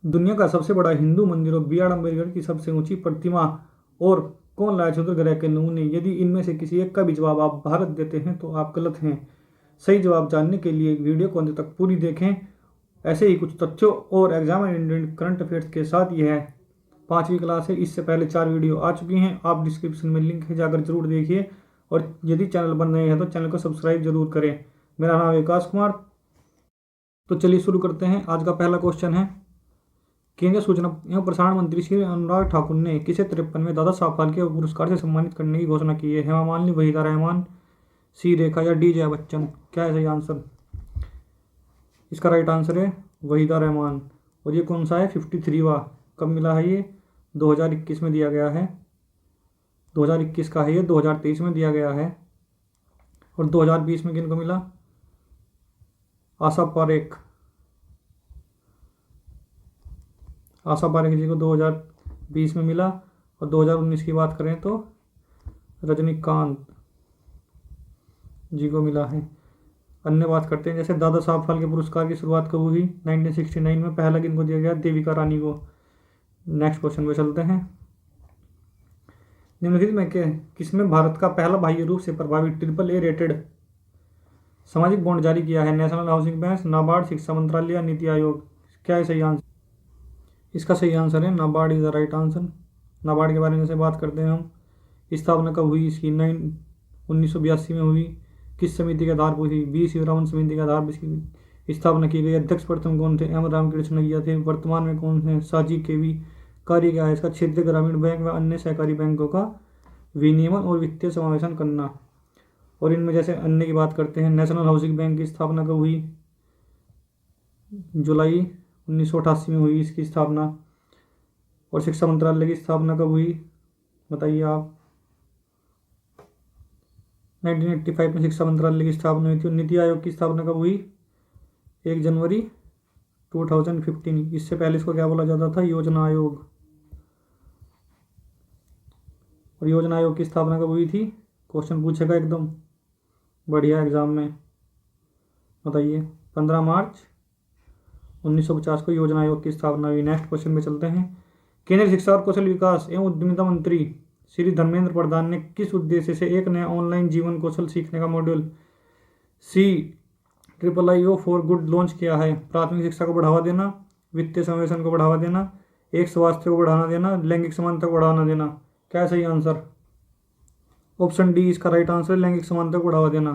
दुनिया का सबसे बड़ा हिंदू मंदिर और बी आर अम्बेडकर की सबसे ऊंची प्रतिमा और कौन लाया चंद्र ग्रह के नमूने? यदि इनमें से किसी एक का भी जवाब आप भारत देते हैं तो आप गलत हैं। सही जवाब जानने के लिए वीडियो को अंत तक पूरी देखें। ऐसे ही कुछ तथ्यों और exam and Indian current affairs के साथ यह 5वीं क्लास है। इससे पहले 4 वीडियो आ चुकी हैं, आप डिस्क्रिप्शन में लिंक है, जाकर जरूर देखिए। और यदि चैनल बन रहे हैं तो चैनल को सब्सक्राइब जरूर करें। मेरा नाम है विकास कुमार। तो चलिए शुरू करते हैं। आज का पहला क्वेश्चन है, केंद्रीय सूचना एवं प्रसारण मंत्री श्री अनुराग ठाकुर ने किसे 53वें दादा साहब फाल्के पुरस्कार से सम्मानित करने की घोषणा की है? हेमा मालिनी, वहीदा रहमान, सी रेखा या डी जया बच्चन? क्या है सही आंसर? इसका राइट आंसर है वहीदा रहमान। और ये कौन सा है? 53वां। कब मिला है ये? 2021 में दिया गया है। 2021 का है ये, 2023 में दिया गया है। और 2020 में किनको मिला? आशा पारेख। आशा पारेख जी को 2020 में मिला। और 2019 की बात करें तो रजनीकांत जी को मिला है। अन्य बात करते हैं, जैसे दादा साहब फाल्के पुरस्कार की शुरुआत कब हुई? 1969 में। पहला किनको दिया गया? देविका रानी को। नेक्स्ट क्वेश्चन पे चलते हैं। निम्नलिखित में किसमें भारत का पहला बाह्य रूप से प्रभावी AAA रेटेड सामाजिक बॉन्ड जारी किया है? नेशनल हाउसिंग बैंक, नाबार्ड, शिक्षा मंत्रालय या नीति आयोग? क्या है सही आंसर? इसका सही आंसर है NABARD is the right answer. NABARD के बारे में से बात करते हैं हम। स्थापना कब हुई इसकी? 1982 में हुई। किस समिति के आधार पर हुई? बी शिवरामन समिति के आधार पर इसकी स्थापना की गई। अध्यक्ष प्रथम कौन थे? एम रामकृष्ण अय्यर थे। वर्तमान में कौन है? साजी केवी। कार्य क्या है इसका? क्षेत्रीय ग्रामीण बैंक व अन्य सहकारी बैंकों का विनियमन और वित्तीय समावेशन करना। और इनमें जैसे अन्य की बात करते हैं, नेशनल हाउसिंग बैंक की स्थापना कब हुई? जुलाई 1988 में हुई इसकी स्थापना। और शिक्षा मंत्रालय की स्थापना कब हुई बताइए आप? 1985 में शिक्षा मंत्रालय की स्थापना हुई थी। और नीति आयोग की स्थापना कब हुई? 1 जनवरी 2015। इससे पहले इसको क्या बोला जाता था? योजना आयोग। और योजना आयोग की स्थापना कब हुई थी? क्वेश्चन पूछेगा एकदम बढ़िया एग्जाम में, बताइए। 15 मार्च 1950 को योजना आयोग की स्थापना हुई। नेक्स्ट क्वेश्चन में चलते हैं। केंद्रीय शिक्षा और कौशल विकास एवं उद्यमिता मंत्री श्री धर्मेंद्र प्रधान ने किस उद्देश्य से एक नया ऑनलाइन जीवन कौशल सीखने का module CIIIO for good launch किया है? प्राथमिक शिक्षा को बढ़ावा देना, वित्तीय समावेशन को बढ़ावा देना, एक स्वास्थ्य को बढ़ावा देना, लैंगिक समानता को बढ़ावा देना? क्या है सही आंसर? ऑप्शन डी इसका राइट आंसर, लैंगिक समानता को बढ़ावा देना।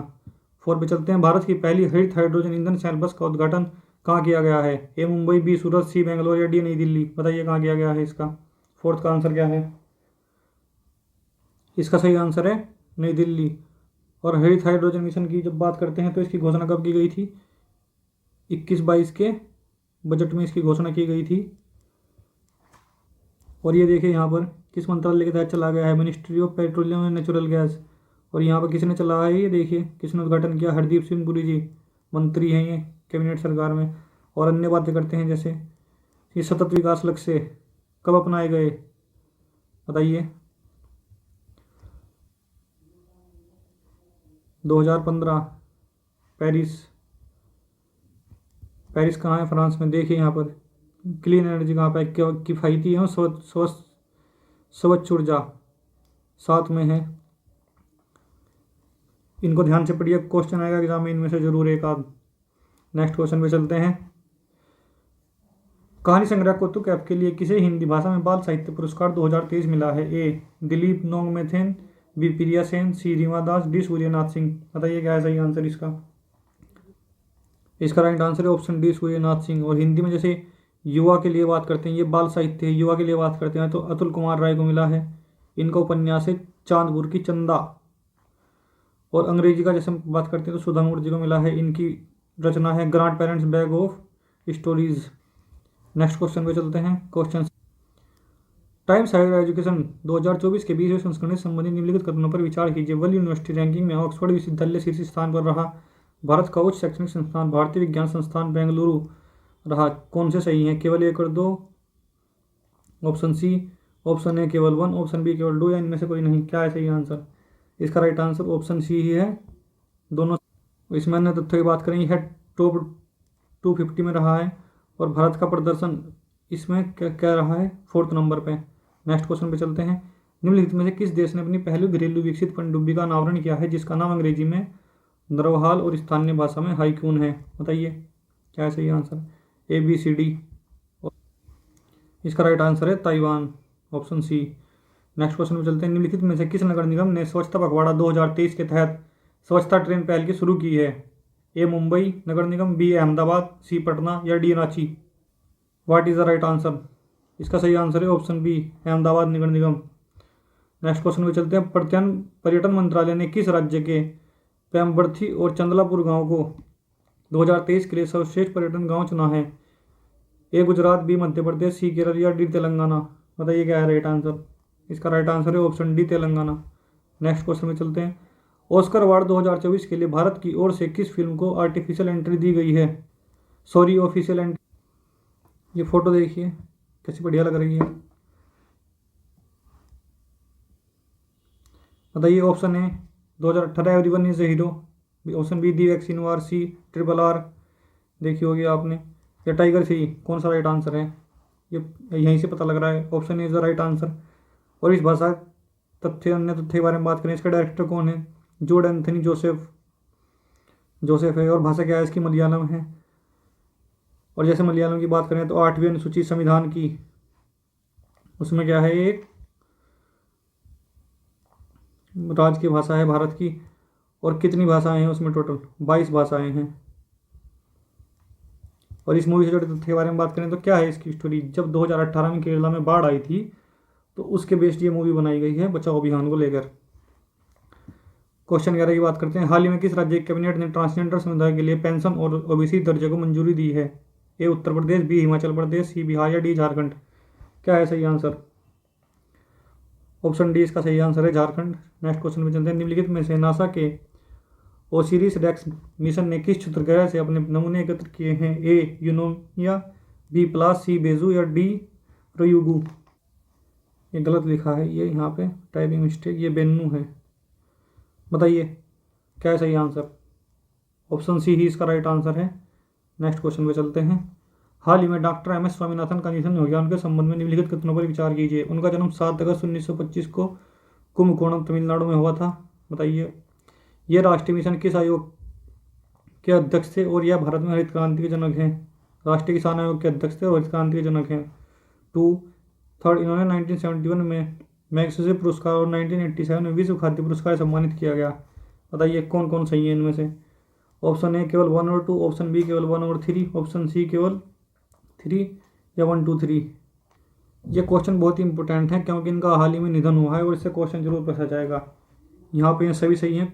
4 पे चलते हैं। भारत की पहली हरित हाइड्रोजन ईंधन सेल बस का उद्घाटन कहाँ किया गया है? ए मुंबई, बी सूरत, सी बेंगलोर या डी नई दिल्ली? बताइए कहाँ किया गया है इसका? 4th का आंसर क्या है? इसका सही आंसर है नई दिल्ली। और हरित हाइड्रोजन मिशन की जब बात करते हैं तो इसकी घोषणा कब की गई थी? 21-22 के बजट में इसकी घोषणा की गई थी। और ये देखिए यहाँ पर किस मंत्रालय के तहत चला गया है? Ministry of petroleum and natural gas. और यहाँ पर किसने चलाया है? ये देखिए किसने उद्घाटन किया? हरदीप सिंह पुरी जी, मंत्री हैं ये कैबिनेट सरकार में। और अन्य बातें करते हैं, जैसे ये सतत विकास लक्ष्य कब अपनाए गए बताइए? 2015। पेरिस। पेरिस कहाँ है? फ्रांस में। देखिए यहाँ पर क्लीन एनर्जी कहाँ पे? किफ़ायती है स्वच्छ ऊर्जा 7 में है। इनको ध्यान से पढ़िए, क्वेश्चन आएगा एग्जाम में इनमें से जरूर एक आध। नेक्स्ट क्वेश्चन पे चलते हैं। कहानी संग्रह कौतुक ऐप के लिए किसे हिंदी भाषा में बाल साहित्य पुरस्कार 2023 मिला है? ए दिलीप नोंगमेथेन, बी प्रिया सेन, सी रीमा दास, डी सूर्यनाथ सिंह? बताइए क्या है सही आंसर इसका? इसका राइट आंसर है ऑप्शन डी सूर्यनाथ सिंह। और हिंदी में जैसे युवा के लिए बात करते हैं, ये बाल साहित्य है, युवा के लिए बात करते हैं तो अतुल कुमार राय को मिला है। इनका उपन्यास है चांदपुर की चंदा। और अंग्रेजी का जैसे बात करते हैं तो सुधा मूर्ति को मिला है। इनकी रचना है grand parents bag of stories. Next question पे चलते हैं। क्वेश्चन टाइम्स हायर एजुकेशन 2024 के 20वें संस्करण से संबंधित निम्नलिखित कथनों पर विचार कीजिए। वर्ल्ड यूनिवर्सिटी रैंकिंग में ऑक्सफोर्ड विश्वविद्यालय शीर्ष स्थान पर रहा। भारत का उच्च शैक्षणिक संस्थान भारतीय विज्ञान संस्थान बेंगलुरु रहा। कौन से सही है? केवल 1 और 2? Option C. ऑप्शन ए केवल 1, ऑप्शन बी केवल 2 या इनमें से कोई नहीं? क्या है सही आंसर? इसका राइट आंसर ऑप्शन सी ही है, दोनों। इसमें अन्य तथ्यों की बात करें, यह टॉप 250 में रहा है। और भारत का प्रदर्शन इसमें क्या क्या रहा है 4th नंबर पे। नेक्स्ट क्वेश्चन पे चलते हैं। निम्नलिखित में से किस देश ने अपनी पहली घरेलू विकसित पनडुब्बी का अनावरण किया है जिसका नाम अंग्रेजी में नरवाल और स्थानीय भाषा में हाइकून है? बताइए क्या है सही आंसर। ABCD। इसका राइट आंसर है Taiwan, option C. Next question पे चलते हैं। निम्नलिखित में से किस नगर निगम ने स्वच्छता पखवाड़ा 2023 के तहत स्वच्छता ट्रेन पहल की शुरू की है? ए मुंबई नगर निगम, बी अहमदाबाद, सी पटना या D Ranchi? What is the right answer? इसका सही आंसर है ऑप्शन बी, अहमदाबाद नगर निगम। नेक्स्ट क्वेश्चन पे चलते हैं। पर्यटन मंत्रालय ने किस राज्य के पेम्बर्थी और चंदलापुर गांव को 2023 के लिए सर्वश्रेष्ठ पर्यटन गांव चुना है? ए गुजरात, बी मध्य प्रदेश, सी केरल या डी तेलंगाना? बताइए क्या है राइट आंसर। इसका राइट आंसर है option D, Telangana. Next question में चलते हैं। ऑस्कर अवार्ड 2024 के लिए भारत की ओर से किस फिल्म को आर्टिफिशियल एंट्री दी गई है? Sorry, official entry. ये फोटो देखिए कैसी बढ़िया लग रही है। बताइए option A 2018 everyone is a hero, option B the vaccine war, C RRR देखी होगी आपने, या टाइगर 3? कौन सा राइट आंसर है? ये यहीं से पता लग रहा है, option A is the right answer. और इस भाषा अन्य तथ्य के बारे में बात करें, इसका डायरेक्टर कौन है? जोड एंथनी जोसेफ है। और भाषा क्या है इसकी? मलयालम है। और जैसे मलयालम की बात करें तो 8वीं अनुसूची संविधान की, उसमें क्या है, एक राज्य की भाषा है भारत की। और कितनी भाषाएं हैं उसमें? टोटल 22 भाषाएं हैं। और इस मूवी से जुड़े तथ्य के बारे में बात करें तो क्या है इसकी स्टोरी? जब 2018 में केरला में बाढ़ आई थी तो उसके बेस्ड ये मूवी बनाई गई है बचाओ अभियान को लेकर। क्वेश्चन 11 की बात करते हैं। हाल ही में किस राज्य कैबिनेट ने ट्रांसजेंडर समुदाय के लिए पेंशन और ओबीसी दर्जे को मंजूरी दी है? ए उत्तर प्रदेश, बी हिमाचल प्रदेश, सी बिहार या डी झारखंड? क्या है सही आंसर? ऑप्शन डी इसका सही आंसर है, झारखंड। नेक्स्ट क्वेश्चन में चलते हैं। निम्नलिखित में से नासा के ओसिरिस रेक्स मिशन ने किस क्षुद्रग्रह से अपने नमूने एकत्र किए हैं? ए यूनोमिया, बी प्लास, सी बेजू या डी रोयुगु? ये गलत लिखा है, ये यहाँ पे टाइपिंग मिस्टेक, ये बेन्नू है। बताइए क्या है सही आंसर। ऑप्शन सी ही इसका राइट आंसर है। नेक्स्ट क्वेश्चन पे चलते हैं। हाल ही में डॉक्टर MS स्वामीनाथन का निधन हो गया, उनके संबंध में निम्नलिखित कथनों पर विचार कीजिए। उनका जन्म 7 अगस्त 1925 को कुंभकोणम तमिलनाडु में हुआ था। बताइए ये राष्ट्रीय मिशन किस आयोग के अध्यक्ष थे और यह भारत में हरित क्रांति के जनक हैं? राष्ट्रीय किसान आयोग के अध्यक्ष थे और हरित क्रांति के जनक हैं। 3rd इन्होंने 1971 में मैग्सेसे पुरस्कार और 1987 में विश्व खाद्य पुरस्कार सम्मानित किया गया। बताइए कौन कौन सही है इनमें से। ऑप्शन ए केवल 1 और 2, ऑप्शन बी केवल 1 और 3, ऑप्शन सी केवल 3 या 1 2 3। ये क्वेश्चन बहुत ही इंपॉर्टेंट है क्योंकि इनका हाल ही में निधन हुआ है और इससे क्वेश्चन जरूर पूछा जाएगा। यहाँ पे ये सभी सही हैं,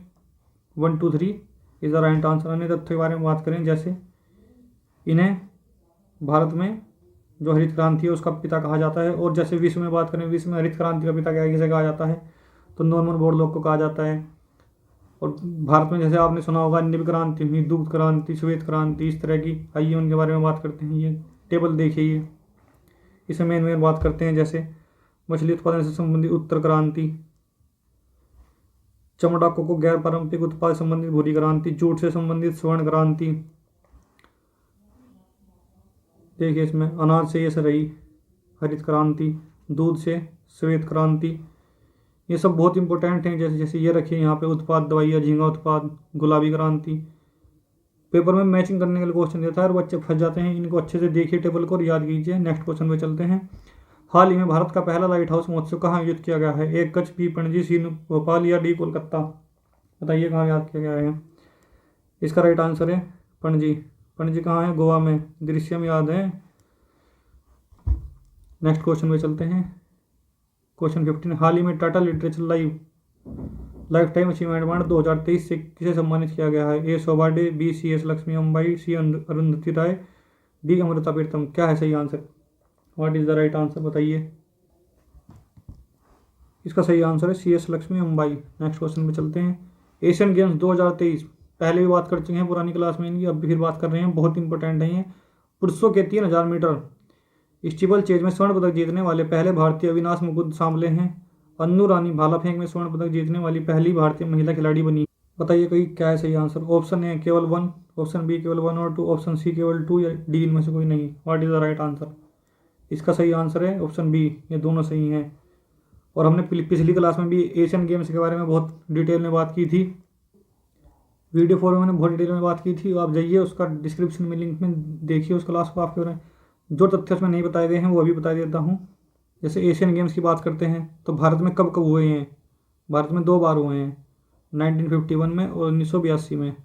1 2 3 इज द राइट आंसर। अन्य तथ्य के बारे में बात करें, जैसे इन्हें भारत में जो हरित क्रांति है उसका पिता कहा जाता है। और जैसे विश्व में बात करें, विश्व में हरित क्रांति का पिता क्या किसे कहा जाता है? तो नॉर्मन बोरलॉग को कहा जाता है। और भारत में जैसे आपने सुना होगा नील क्रांति हुई, दुग्ध क्रांति, श्वेत क्रांति, इस तरह की। आइए उनके बारे में बात करते हैं। ये टेबल देखिए, ये इसमें मेन बात करते हैं। जैसे मछली उत्पादन से संबंधित उत्तर क्रांति, चमड़ा को गैर पारंपरिक उत्पाद से संबंधित भूरी क्रांति, जूट से संबंधित स्वर्ण क्रांति। देखिए इसमें अनाज से ये रही हरित क्रांति, दूध से श्वेत क्रांति। ये सब बहुत इंपॉर्टेंट हैं। जैसे जैसे ये रखिए यहाँ पे उत्पाद दवाइयाँ, झींगा उत्पाद, गुलाबी क्रांति। पेपर में मैचिंग करने के लिए क्वेश्चन देता है और बच्चे फंस जाते हैं। इनको अच्छे से देखिए टेबल को और याद कीजिए। नेक्स्ट क्वेश्चन पे चलते हैं। हाल ही में भारत का पहला लाइट हाउस महोत्सव कहाँ आयोजित किया गया है? ए कच्छ, बी पणजी, सी भोपाल या डी कोलकाता? बताइए कहाँ याद किया गया है। इसका राइट आंसर है पणजी। पणजी कहाँ है? गोवा में। दृश्यम याद है। नेक्स्ट क्वेश्चन पे चलते हैं। क्वेश्चन 15। हाल ही में Tata literature life time achievement award 2023 से किसे सम्मानित किया गया है? ए शोभा day, B CS Lakshmi Ambai, सी अरुंधति राय, डी अमृता प्रीतम? क्या है सही answer? What is the right answer? बताइए। इसका सही आंसर है CS Lakshmi Ambai. Next question पे चलते हैं। एशियन गेम्स 2023 पहले भी बात कर चुके हैं पुरानी क्लास में इनकी, अब भी फिर बात कर रहे हैं। बहुत इंपॉर्टेंट है ये। पुरुषों के 3000 मीटर स्टीबल चेज में स्वर्ण पदक जीतने वाले पहले भारतीय अविनाश मुकुंद सांबले हैं। अन्नू रानी भाला फेंक में स्वर्ण पदक जीतने वाली पहली भारतीय महिला खिलाड़ी बनी। बताइए कोई क्या है सही आंसर। ऑप्शन ए केवल 1, ऑप्शन बी केवल 1 और 2, ऑप्शन सी केवल 2 या डी इनमें से कोई नहीं। What is the right answer? इसका सही आंसर है ऑप्शन बी, ये दोनों सही हैं। और हमने पिछली क्लास में भी एशियन गेम्स के बारे में बहुत डिटेल में बात की थी, वीडियो 4 में मैंने बहुत डिटेल में बात की थी। आप जाइए उसका डिस्क्रिप्शन में लिंक में देखिए उस क्लास को, आपके बारे में जो तथ्य उसमें नहीं बताए गए हैं वो अभी बता देता हूँ। जैसे एशियन गेम्स की बात करते हैं तो भारत में कब कब हुए हैं, भारत में 2 बार हुए हैं, 1951 में और 1982 में।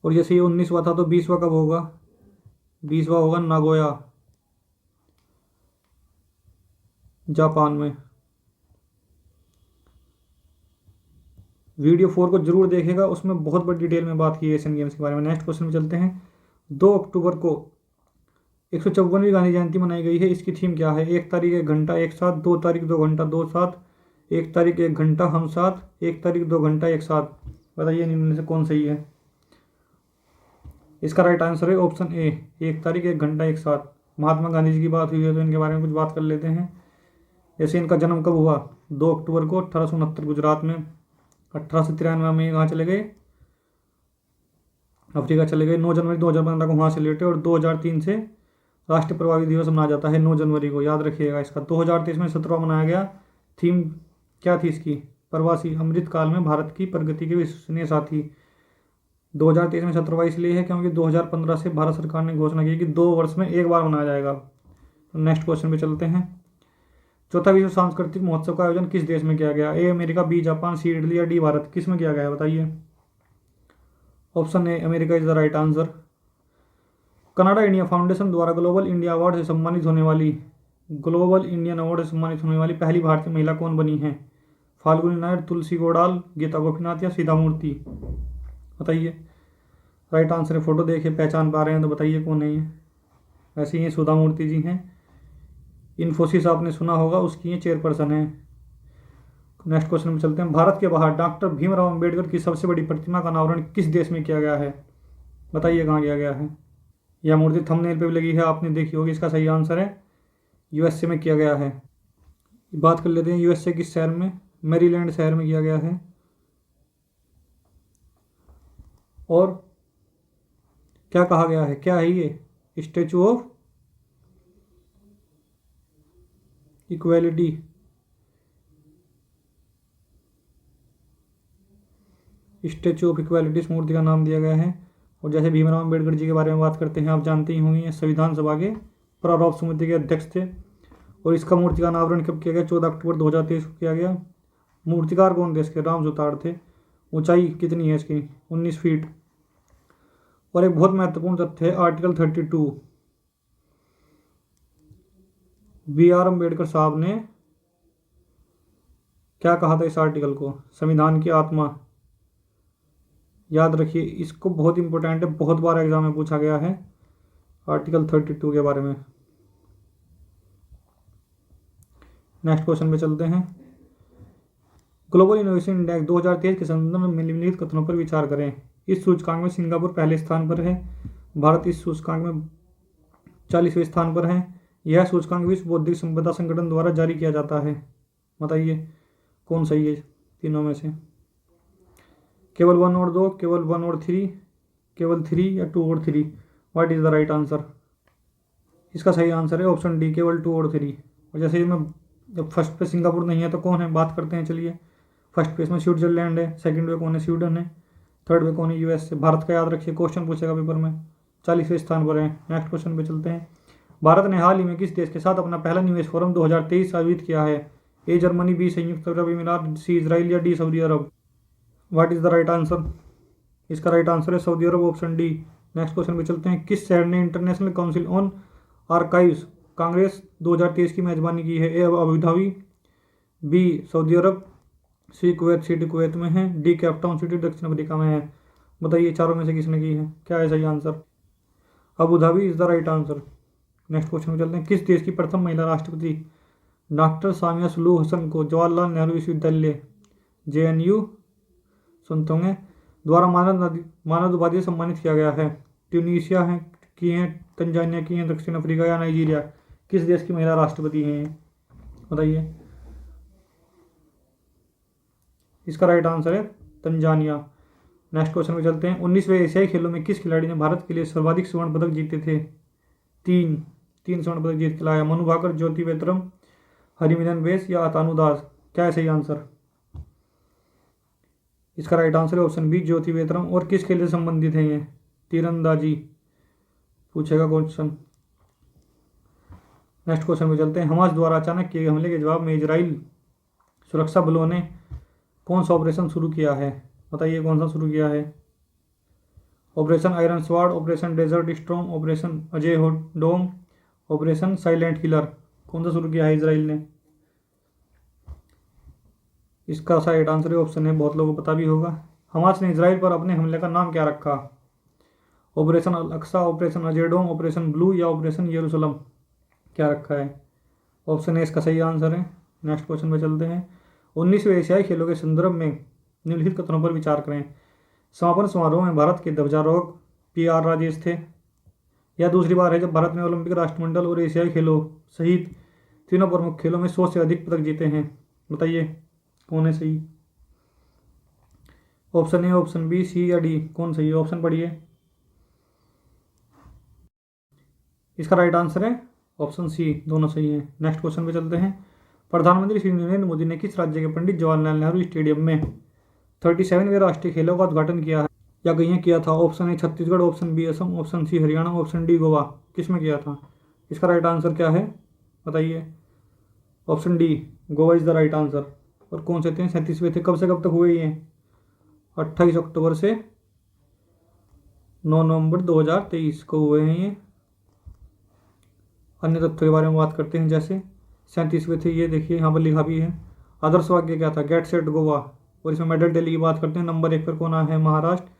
और जैसे ये 19वां था तो 20वां कब होगा, 20वां होगा नागोया, जापान में। वीडियो 4 को जरूर देखेगा, उसमें बहुत बड़ी डिटेल में बात की है एशियन गेम्स के बारे में। नेक्स्ट क्वेश्चन में चलते हैं। 2 अक्टूबर को 154वीं गांधी जयंती मनाई गई है, इसकी थीम क्या है? 1 तारीख 1 घंटा एक साथ, 2 तारीख 2 घंटा दो साथ, 1 तारीख 1 घंटा हम साथ, 1 तारीख 2 घंटा एक साथ। बताइए इनमें से कौन सही है? इसका राइट आंसर है ऑप्शन ए, 1 तारीख 1 घंटा एक साथ। महात्मा गांधी जी की बात हुई है तो इनके बारे में कुछ बात कर लेते हैं। जैसे इनका जन्म कब हुआ? 2 अक्टूबर को 1869 गुजरात में। 1893 में कहाँ चले गए? अफ्रीका चले गए। 9 जनवरी 2015 को वहाँ से लेटे और 2003 से राष्ट्रीय प्रभावी दिवस मनाया जाता है 9 जनवरी को, याद रखिएगा इसका। 2023 में 17वां मनाया गया। थीम क्या थी इसकी? प्रवासी अमृत काल में भारत की प्रगति के विश्वसनीय साथी। 2023 में 17वां इसलिए है क्योंकि 2015 से भारत सरकार ने घोषणा की कि 2 वर्ष में एक बार मनाया जाएगा। तो नेक्स्ट क्वेश्चन पे चलते हैं। चौथा विश्व सांस्कृतिक महोत्सव का आयोजन किस देश में किया गया? A America, B Japan, C Italy या डी भारत। किस में किया गया है बताइए? Option A America is the right answer. Canada India foundation द्वारा ग्लोबल इंडिया अवार्ड से सम्मानित होने वाली पहली भारतीय महिला कौन बनी है? फाल्गुनी नायर, तुलसी गौड़ाल, गीता गोपीनाथ या सीता मूर्ति। बताइए। राइट आंसर है, फोटो देखे पहचान पा रहे हैं तो बताइए कौन है ये। वैसे ये सुधा मूर्ति जी हैं। इन्फोसिस आपने सुना होगा, उसकी ये चेयरपर्सन है। नेक्स्ट क्वेश्चन में चलते हैं। भारत के बाहर डॉक्टर भीमराव अंबेडकर की सबसे बड़ी प्रतिमा का अनावरण किस देश में किया गया है? बताइए कहाँ किया गया है? यह मूर्ति थंबनेल पे भी लगी है, आपने देखी होगी। इसका सही आंसर है यूएसए में किया गया है। बात कर लेते हैं यूएसए किस शहर में? मैरीलैंड शहर में किया गया है। और क्या कहा गया है, क्या है ये? Statue of equality. Statue of equality इस मूर्ति का नाम दिया गया है। और जैसे भीमराव अंबेडकर जी के बारे में बात करते हैं, आप जानते ही होंगे, संविधान सभा के प्रारूप समिति के अध्यक्ष थे। और इसका मूर्ति का अनावरण कब किया गया? 14 अक्टूबर 2023 को किया गया। मूर्तिकार कौन थे इसके? राम सुतार थे। ऊंचाई कितनी है इसकी? 19 फीट। और एक बहुत महत्वपूर्ण तथ्य है आर्टिकल 32। बी आर अम्बेडकर साहब ने क्या कहा था इस आर्टिकल को? संविधान की आत्मा। याद रखिए, इसको बहुत इंपॉर्टेंट है, बहुत बार एग्जाम में पूछा गया है आर्टिकल 32 के बारे में। नेक्स्ट क्वेश्चन पे चलते हैं। ग्लोबल इनोवेशन इंडेक्स 2023 के संदर्भ में निम्नलिखित कथनों पर विचार करें। इस सूचकांक में सिंगापुर पहले स्थान पर है, भारत इस सूचकांक में 40वें स्थान पर है। यह सूचकांक विश्व बौद्धिक संपदा संगठन द्वारा जारी किया जाता है। बताइए कौन सही है तीनों में से? केवल 1 और 2, केवल 1 और 3, केवल 3 या 2 और 3। What is the right answer? इसका सही आंसर है ऑप्शन डी, केवल 2 और 3। और जैसे मैं जब फर्स्ट पे सिंगापुर नहीं है तो कौन है, बात करते हैं चलिए। फर्स्ट पे इसमें स्विट्जरलैंड है, सेकंड पे कौन है? स्वीडन है, थर्ड पे कौन है? यूएस से। भारत का याद रखिए, क्वेश्चन पूछेगा पेपर में। 40वें स्थान पर है। नेक्स्ट क्वेश्चन पे चलते हैं। भारत ने हाल ही में किस देश के साथ अपना पहला निवेश फोरम 2023 आयोजित किया है? ए जर्मनी, बी संयुक्त अरब अमीरात, सी इजराइल या D Saudi Arab. What is the right answer? इसका राइट आंसर है सऊदी अरब, ऑप्शन डी। नेक्स्ट क्वेश्चन पे चलते हैं। किस शहर ने international council on archives Congress 2023 की मेजबानी की है? ए अबू धाबी, बी सऊदी अरब, सी कुवैत सिटी कुवैत में है, डी केप टाउन सिटी दक्षिण अफ्रीका में है। बताइए चारों में से किसने की है? क्या है सही answer? Abu Dhabi is the right answer. Next question में चलते हैं। किस देश की प्रथम महिला राष्ट्रपति डॉक्टर सामिया सुलूह हसन को जवाहरलाल नेहरू विश्वविद्यालय JNU सुनते होंगे द्वारा मानद उपाधि सम्मानित किया गया है? ट्यूनीशिया है की हैं, तंजानिया की हैं, दक्षिण अफ्रीका या नाइजीरिया। किस देश की महिला राष्ट्रपति हैं? बताइए। इसका राइट आंसर है तंजानिया। नेक्स्ट क्वेश्चन में चलते हैं। 19वें एशियाई खेलों में किस खिलाड़ी ने भारत के लिए सर्वाधिक स्वर्ण पदक जीते थे? 3 स्वर्ण पदक जीत के लाया? मनु भाकर, ज्योति वेत्रम, हरिमिलन बेस या अतानु दास? क्या है सही आंसर? इसका राइट आंसर है ऑप्शन बी, ज्योति वेत्रम। और किस खेल से संबंधित है ये? तीरंदाजी पूछेगा क्वेश्चन। नेक्स्ट क्वेश्चन पे चलते हैं। हमास द्वारा अचानक किए गए हमले के जवाब में इजराइल सुरक्षा बलों ने कौन सा ऑपरेशन शुरू किया है? बताइए कौन सा शुरू किया है? Operation iron sword, operation desert storm, operation Ajay dome, operation silent killer? कौन सा शुरू किया है इजराइल ने? इसका राइट आंसर ऑप्शन है, बहुत लोगों को पता भी होगा। हमास ने इजराइल पर अपने हमले का नाम क्या रखा? ऑपरेशन अल Aqsa, operation Ajay dome, operation blue या ऑपरेशन यरूशलेम? क्या रखा है? ऑप्शन ए इसका सही आंसर है। नेक्स्ट क्वेश्चन पे चलते हैं। 19वें एशियाई खेलों के संदर्भ में निम्नलिखित कथनों पर विचार करें। समापन समारोह में भारत के ध्वजारोहक PR राजेश थे। यह दूसरी बार है जब भारत ने ओलंपिक राष्ट्रमंडल और एशियाई खेलों सहित तीनों प्रमुख खेलों में 100 से अधिक पदक जीते हैं। बताइए कौन है सही? ऑप्शन ए, ऑप्शन बी, सी या डी? कौन सही है? ऑप्शन पढ़िए। इसका राइट आंसर है ऑप्शन सी, दोनों सही है। नेक्स्ट क्वेश्चन पे चलते हैं। प्रधानमंत्री श्री नरेंद्र मोदी ने किस राज्य के पंडित जवाहरलाल नेहरू स्टेडियम में 37वें राष्ट्रीय खेलों का उद्घाटन किया है या कहीं किया था? Option A Chhattisgarh, option B Assam, option C Haryana, option D Goa? किस में किया था? इसका राइट आंसर क्या है बताइए? Option D, Goa is the right answer. और कौन से थे? 37वें थे। कब से कब तक हुए ये? 28 अक्टूबर से 9 नवंबर 2023 को हुए हैं ये। अन्य तथ्यों के बारे में बात करते हैं। जैसे 37वें थे, ये देखिए यहाँ पर लिखा भी है। आदर्श वाक्य क्या था? Get set Goa. और इसमें मेडल दिल्ली की बात करते हैं। नंबर 1 पर कौन आया है? महाराष्ट्र।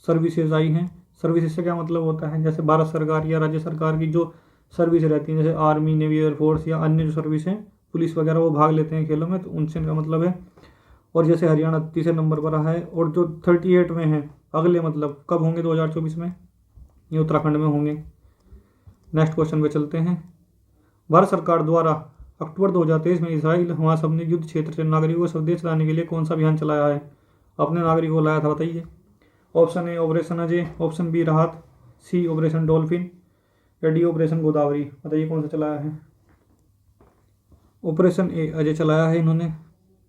सर्विसेज आई हैं। सर्विसेज से क्या मतलब होता है? जैसे भारत सरकार या राज्य सरकार की जो सर्विस रहती है, जैसे आर्मी, नेवी, एयरफोर्स या अन्य जो सर्विस हैं, पुलिस वगैरह, वो भाग लेते हैं खेलों में, तो उनसे इनका मतलब है। और जैसे हरियाणा 30 नंबर पर है और जो 38 में है अगले, मतलब कब होंगे? 2024 में, ये उत्तराखंड में होंगे। नेक्स्ट क्वेश्चन पे चलते हैं। भारत सरकार द्वारा अक्टूबर 2023 में इसराइल हमास अपने युद्ध क्षेत्र से नागरिकों को स्वदेश लाने के लिए कौन सा अभियान चलाया है? अपने नागरिकों को लाया था, बताइए। Option A operation Ajay, option B Rahat, C operation dolphin या डी ऑपरेशन गोदावरी? बताइए कौन सा चलाया है? ऑपरेशन ए अजय चलाया है इन्होंने।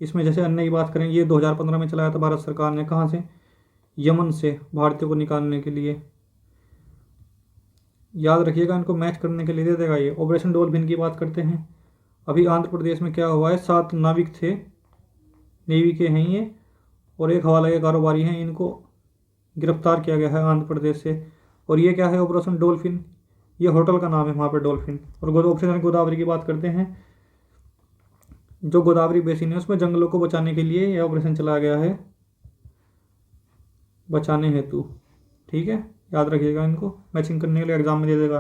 इसमें जैसे अन्य की बात करें, ये 2015 में चलाया था भारत सरकार ने। कहाँ से? यमन से भारतीयों को निकालने के लिए। याद रखिएगा, इनको मैच करने के लिए दे देगा ये। ऑपरेशन डॉल्फिन की बात करते हैं। अभी आंध्र प्रदेश में क्या हुआ है? 7 नाविक थे, नेवी के हैं ये, और एक हवाला के कारोबारी हैं। इनको गिरफ्तार किया गया है आंध्र प्रदेश से। और ये क्या है? ऑपरेशन डॉल्फिन, ये होटल का नाम है वहाँ पर, डॉल्फिन। और ऑपरेशन गोदावरी की बात करते हैं। जो गोदावरी बेसिन है उसमें जंगलों को बचाने के लिए यह ऑपरेशन चलाया गया है, बचाने हेतु। ठीक है, याद रखिएगा, इनको मैचिंग करने के लिए एग्जाम में दे देगा।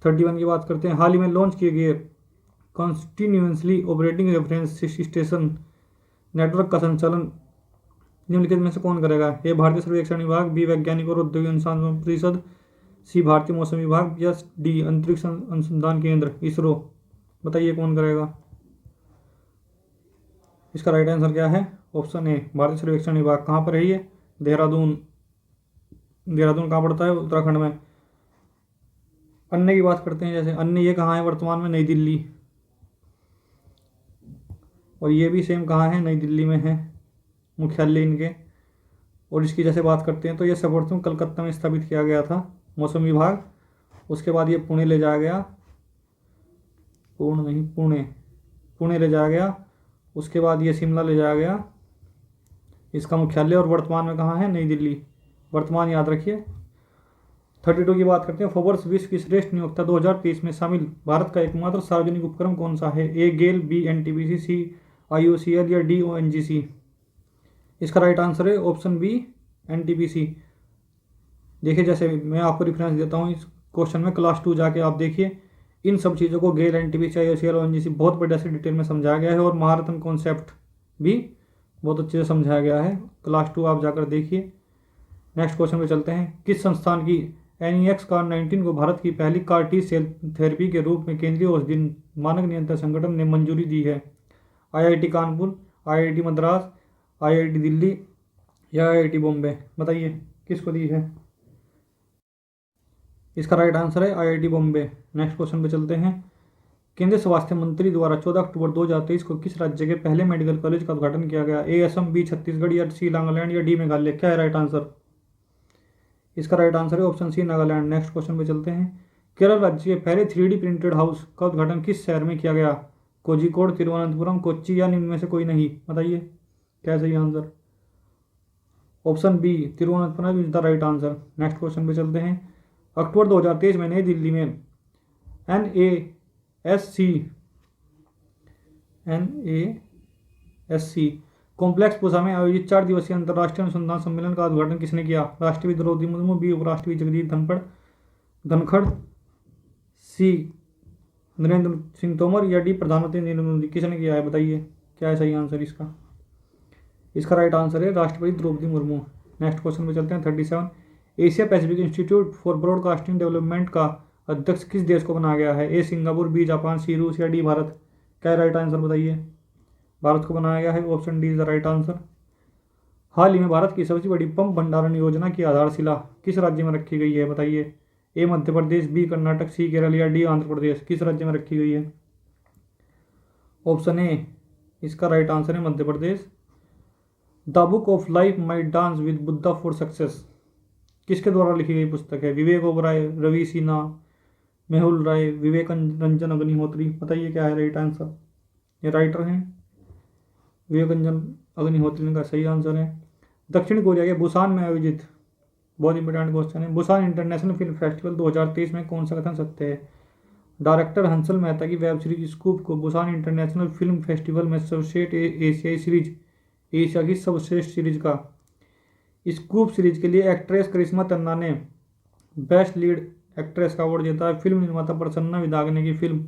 31 की बात करते हैं। हाल ही में लॉन्च किए गए continuously operating reference station network का संचालन निम्नलिखित में से कौन करेगा? ए भारतीय सर्वेक्षण विभाग, बी वैज्ञानिक और औद्योगिक अनुसंधान परिषद, सी भारतीय मौसम विभाग या डी अंतरिक्ष अनुसंधान केंद्र इसरो? बताइए कौन करेगा? इसका राइट आंसर क्या है? ऑप्शन ए भारतीय सर्वेक्षण विभाग। कहाँ पर है ये? देहरादून। देहरादून कहाँ पड़ता है? उत्तराखंड में। अन्य की बात करते हैं। जैसे अन्य ये कहाँ है वर्तमान में? नई दिल्ली। और ये भी सेम कहाँ है? नई दिल्ली में है मुख्यालय इनके। और इसकी जैसे बात करते हैं तो ये सर्वप्रथम कलकत्ता में स्थापित किया गया था मौसम विभाग। उसके बाद ये पुणे ले जाया गया, पुणे ले जाया गया। उसके बाद ये शिमला ले जाया गया इसका मुख्यालय। और वर्तमान में कहाँ है? नई दिल्ली। वर्तमान याद रखिए। 32 की बात करते हैं। फोर्ब्स विश्व की श्रेष्ठ नियोक्ता 2023 में शामिल भारत का एकमात्र सार्वजनिक उपक्रम कौन सा है? ए गेल, बी एनटीपीसी, सी IOCL या डी ONGC? इसका राइट आंसर है ऑप्शन बी एनटीपीसी। देखिए, जैसे मैं आपको रिफरेंस देता हूँ इस क्वेश्चन में, क्लास 2 जाके आप देखिए। इन सब चीज़ों को गेल, एनटीपीसी, IOCL, ONGC बहुत बढ़िया से डिटेल में समझाया गया है। और महारत्न कॉन्सेप्ट भी बहुत अच्छे से समझाया गया है। क्लास 2 आप जाकर देखिए। नेक्स्ट क्वेश्चन पे चलते हैं। किस संस्थान की NEX CAR-19 को भारत की पहली CAR T सेल थेरेपी के रूप में केंद्रीय औषधि मानक नियंत्रण संगठन ने मंजूरी दी है? IIT Kanpur, IIT Madras, IIT Delhi या IIT बॉम्बे? बताइए किसको दी है? इसका राइट आंसर है IIT बॉम्बे। नेक्स्ट क्वेश्चन पे चलते हैं। केंद्रीय स्वास्थ्य मंत्री द्वारा 14 अक्टूबर 2023 को किस राज्य के पहले मेडिकल कॉलेज का उद्घाटन किया गया? A असम, B छत्तीसगढ़, या C नागालैंड, या D मेघालय? क्या है राइट आंसर? इसका राइट आंसर है option C Nagaland. Next question पे चलते हैं। केरल राज्य के पहले 3D प्रिंटेड हाउस का उद्घाटन किस शहर में किया गया? कोझिकोड, तिरुवनंतपुरम, कोच्चि, या इनमें से कोई नहीं? बताइए क्या सही answer? Option B Thiruvananthapuram is the right answer. Next question पे चलते हैं। अक्टूबर 2023 में नई दिल्ली में NASC कॉम्प्लेक्स पूसा में आयोजित 4 दिवसीय अंतर्राष्ट्रीय अनुसंधान सम्मेलन का उद्घाटन किसने किया? राष्ट्रपति द्रौपदी मुर्मू, बी उपराष्ट्रपति जगदीप धनखड़, सी नरेंद्र सिंह तोमर, या डी प्रधानमंत्री नरेंद्र मोदी? किसने किया है? बताइए क्या है सही आंसर इसका? इसका राइट आंसर है राष्ट्रपति द्रौपदी मुर्मू। नेक्स्ट क्वेश्चन पे चलते हैं। 37 Asia Pacific institute for broadcasting development का अध्यक्ष किस देश को बनाया गया है? ए सिंगापुर, बी जापान, सी रूस, या डी भारत? क्या है राइट आंसर? बताइए। भारत को बनाया गया है। Option D is the right answer. हाल ही में भारत की सबसे बड़ी पंप भंडारण योजना की आधारशिला किस राज्य में रखी गई है? बताइए। ए मध्य प्रदेश, बी कर्नाटक, सी केरल, या डी आंध्र प्रदेश? किस राज्य में रखी गई है? ऑप्शन ए इसका राइट आंसर है Madhya Pradesh. The book of life my dance with Buddha for success किसके द्वारा लिखी गई पुस्तक है? विवेक ओबराय, रवि सिन्हा, मेहुल राय, विवेक रंजन अग्निहोत्री? बताइए क्या है राइट आंसर? ये राइटर हैं विवेक रंजन अग्निहोत्री का सही आंसर है। दक्षिण कोरिया के बुसान में आयोजित, बहुत इंपॉर्टेंट क्वेश्चन है, बुसान इंटरनेशनल फिल्म फेस्टिवल 2023 में कौन सा कथन सत्य है? डायरेक्टर हंसल मेहता की वेब सीरीज स्कूप को बुसान इंटरनेशनल फिल्म फेस्टिवल में सर्वश्रेष्ठ एशियाई सीरीज, एशिया की सर्वश्रेष्ठ सीरीज का स्कूप सीरीज के लिए एक्ट्रेस करिश्मा तन्ना ने बेस्ट लीड एक्ट्रेस का अवार्ड जीता है। फिल्म निर्माता प्रसन्ना विदागने की फिल्म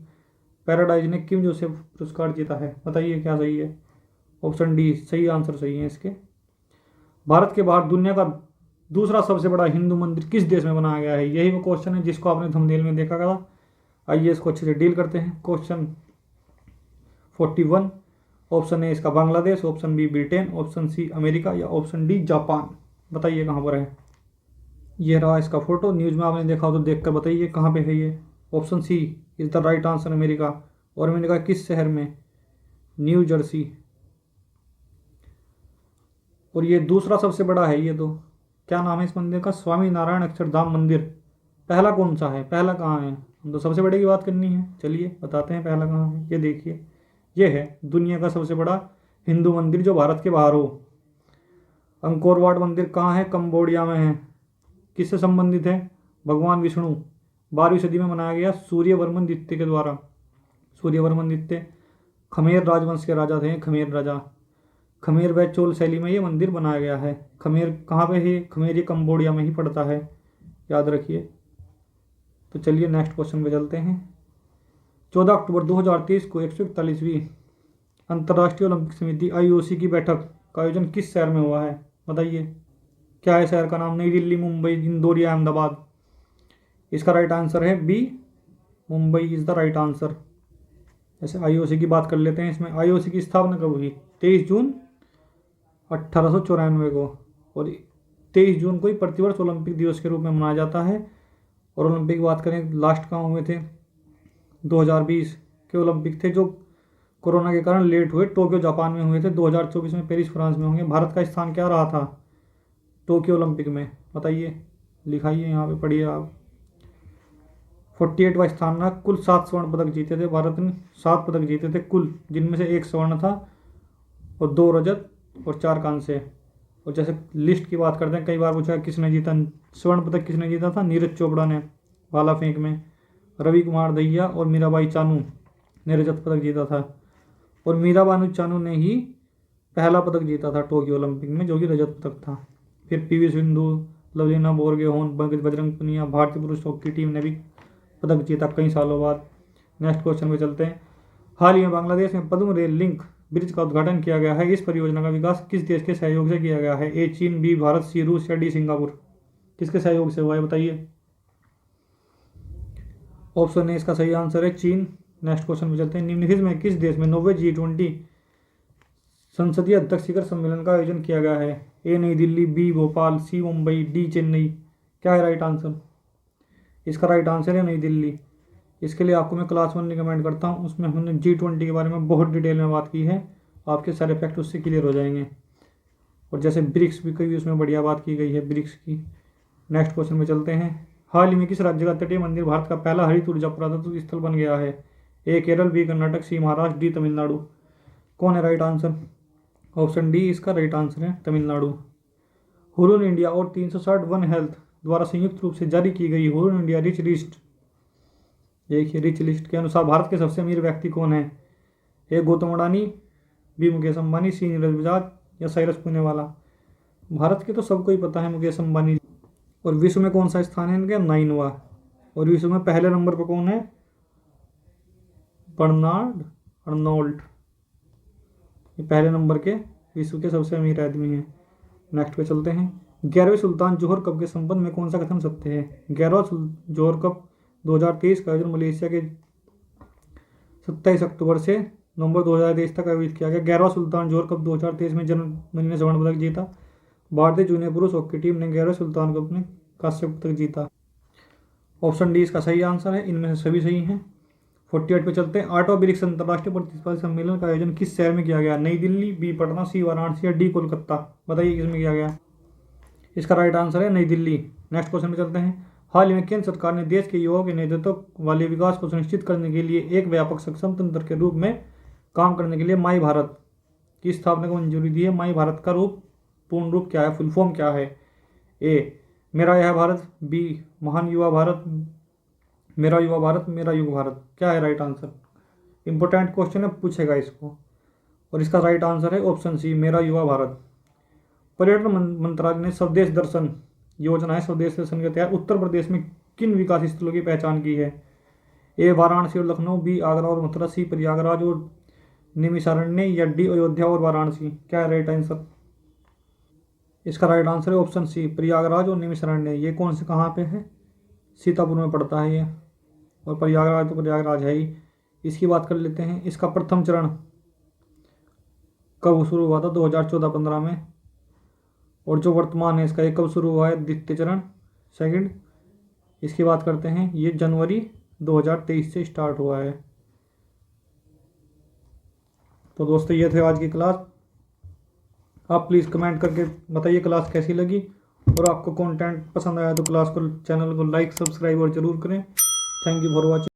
पैराडाइज ने किम जोसेफ पुरस्कार जीता है। बताइए क्या सही है? ऑप्शन डी सही आंसर सही है इसके। भारत के बाहर दुनिया का दूसरा सबसे बड़ा हिंदू मंदिर किस देश में बनाया गया है? यही वो क्वेश्चन है जिसको आपने थंबनेल में देखा था। आइए इसको अच्छे से डील करते हैं। क्वेश्चन 41, ऑप्शन ए इसका Bangladesh, option B Britain, option C America, या ऑप्शन डी जापान? बताइए कहाँ पर है? ये रहा इसका फोटो, न्यूज़ में आपने देखा हो तो देखकर बताइए कहाँ पे है ये। Option C is the right answer America. और अमेरिका किस शहर में? New Jersey. और ये दूसरा सबसे बड़ा है ये तो। क्या नाम है इस मंदिर का? स्वामी नारायण अक्षरधाम मंदिर। पहला कौन सा है? पहला कहाँ है? हम तो सबसे बड़े की बात करनी है। चलिए बताते हैं पहला कहाँ है। ये देखिए, ये है दुनिया का सबसे बड़ा हिंदू मंदिर जो भारत के बाहर हो। अंकोर वाट मंदिर कहाँ है? कंबोडिया में है। किससे संबंधित है? भगवान विष्णु। 12वीं सदी में बनाया गया सूर्यवर्मन द्वितीय के द्वारा। सूर्यवर्मन द्वितीय खमेर राजवंश के राजा थे। खमेर राजा, खमेर व चोल शैली में ये मंदिर बनाया गया है। खमेर कहाँ पे है? खमेर ये कंबोडिया में ही पड़ता है, याद रखिए। तो चलिए नेक्स्ट क्वेश्चन पे चलते हैं। 14 अक्टूबर 2023 को 141वीं अंतर्राष्ट्रीय ओलंपिक समिति IOC की बैठक का आयोजन किस शहर में हुआ है? बताइए क्या है शहर का नाम? नई दिल्ली, मुंबई, इंदौर, या अहमदाबाद? इसका राइट आंसर है B Mumbai is the right answer. जैसे IOC की बात कर लेते हैं। इसमें IOC की स्थापना कब हुई? 23 जून 1894 को। और 23 जून को ही प्रतिवर्ष ओलंपिक दिवस के रूप में मनाया जाता है। और ओलंपिक की बात करें लास्ट कहाँ हुए थे? 2020 के ओलंपिक थे जो कोरोना के कारण लेट हुए। टोक्यो जापान में हुए थे। 2024 में पेरिस फ्रांस में होंगे। भारत का स्थान क्या रहा था टोक्यो ओलंपिक में? बताइए, लिखाइए यहाँ पे, पढ़िए आप। 48वां स्थान रहा। कुल 7 स्वर्ण पदक जीते थे भारत ने। 7 पदक जीते थे कुल, जिनमें से 1 स्वर्ण था और 2 रजत और 4 कांस्य। और जैसे लिस्ट की बात करते हैं, कई बार पूछा किसने जीता स्वर्ण पदक? किसने जीता था? नीरज चोपड़ा ने भाला फेंक में। रवि कुमार दहिया और मीराबाई चानू ने रजत पदक जीता था। और मीराबाई चानू ने ही पहला पदक जीता था टोक्यो ओलंपिक में, जो कि रजत पदक था। फिर PV सिंधु, लवलीना बोरगोहेन, बजरंग पुनिया, भारतीय पुरुष हॉकी टीम ने भी पदक जीता कई सालों बाद। नेक्स्ट क्वेश्चन पे चलते हैं। हाल ही में बांग्लादेश में पद्म रेल लिंक ब्रिज का उद्घाटन किया गया है। इस परियोजना का विकास किस देश के सहयोग से किया गया है? ए चीन, बी भारत, सी रूस, या डी सिंगापुर? किसके सहयोग से हुआ है? बताइए। ऑप्शन ए इसका सही आंसर है चीन। नेक्स्ट क्वेश्चन पे चलते हैं। निम्नलिखित में किस देश में 90वें G20 संसदीय अध्यक्ष शिखर सम्मेलन का आयोजन किया गया है? ए नई दिल्ली, बी भोपाल, सी मुंबई, डी चेन्नई? क्या है राइट आंसर? इसका राइट आंसर है नई दिल्ली। इसके लिए आपको मैं क्लास 1 रिकमेंड करता हूँ, उसमें हमने G20 के बारे में बहुत डिटेल में बात की है, आपके सारे फैक्ट उससे क्लियर हो जाएंगे। और जैसे ब्रिक्स भी कभी उसमें बढ़िया बात की गई है ब्रिक्स की। नेक्स्ट क्वेश्चन में चलते हैं। हाल ही में किस राज्य का तटीय मंदिर भारत का पहला हरित ऊर्जा पुरातत्व स्थल बन गया है? ए केरल, बी कर्नाटक, सी महाराष्ट्र, डी तमिलनाडु। कौन है राइट आंसर? ऑप्शन डी इसका राइट आंसर है तमिलनाडु। हुरून इंडिया और 360 वन हेल्थ द्वारा संयुक्त रूप से जारी की गई हुरून इंडिया रिच लिस्ट, देखिए रिच लिस्ट के अनुसार भारत के सबसे अमीर व्यक्ति कौन है? ए गौतम अडानी, बी मुकेश अंबानी, सी नीरज बजाज या साइरस पुनेवाला। भारत के तो सबको ही पता है मुकेश अंबानी। और विश्व में कौन सा स्थान है इनका? 9वां। और विश्व में पहले नंबर पर कौन है? बर्नार्ड अर्नोल्ट, ये पहले नंबर के विश्व के सबसे अमीर आदमी हैं। नेक्स्ट पे चलते हैं। 11वें सुल्तान जोहर कप के संबंध में कौन सा कथन सत्य है? 11वां जोहर कप 2023 का आयोजन मलेशिया के 27 अक्टूबर से नवंबर 2023 तक आयोजित किया गया। 11वां सुल्तान जोहर कप 2023 में जर्मनी ने स्वर्ण पदक जीता। भारतीय जूनियर पुरुष हॉकी टीम ने 11वें सुल्तान कप में कांस्य पदक जीता। ऑप्शन डी इसका सही आंसर है, इनमें से सभी सही हैं। 48 पे चलते हैं। 8वां ब्रिक्स अंतर्राष्ट्रीय प्रतिस्पर्धी सम्मेलन का आयोजन किस शहर में किया गया? नई दिल्ली, बी पटना, सी वाराणसी या डी कोलकाता। बताइए किसमें किया गया? इसका राइट आंसर है नई दिल्ली। नेक्स्ट क्वेश्चन में चलते हैं। हाल ही में केंद्र सरकार ने देश के युवाओं के नेतृत्व वाले विकास को सुनिश्चित करने के लिए एक व्यापक सक्षम तंत्र के रूप में काम करने के लिए माई भारत की स्थापना को मंजूरी दी है। माई भारत का पूर्ण रूप क्या है, फुल फॉर्म क्या है? ए मेरा यह भारत, बी महान युवा भारत, मेरा युवा भारत, मेरा युग भारत। क्या है राइट आंसर? इंपॉर्टेंट क्वेश्चन है, पूछेगा इसको। और इसका राइट आंसर है ऑप्शन सी मेरा युवा भारत। पर्यटन मंत्रालय ने स्वदेश दर्शन योजना है, स्वदेश दर्शन के तहत उत्तर प्रदेश में किन विकास स्थलों की पहचान की है? ए वाराणसी और लखनऊ, बी आगरा और मथुरा, सी प्रयागराज और निमिषारण्य या डी अयोध्या और वाराणसी। क्या है राइट आंसर? इसका राइट आंसर है ऑप्शन सी प्रयागराज और निमिषारण्य। ये कौन से कहाँ पे है? सीतापुर में पड़ता है ये। और प्रयागराज तो प्रयागराज है ही। इसकी बात कर लेते हैं। इसका प्रथम चरण कब शुरू हुआ था? 2014-15 में। और जो वर्तमान है इसका, ये कब शुरू हुआ है? द्वितीय चरण, सेकंड। इसकी बात करते हैं, ये जनवरी 2023 से स्टार्ट हुआ है। तो दोस्तों ये थे आज की क्लास। आप प्लीज़ कमेंट करके बताइए क्लास कैसी लगी, और आपको कंटेंट पसंद आया तो क्लास को, चैनल को लाइक, सब्सक्राइब और जरूर करें। Thank you for watching.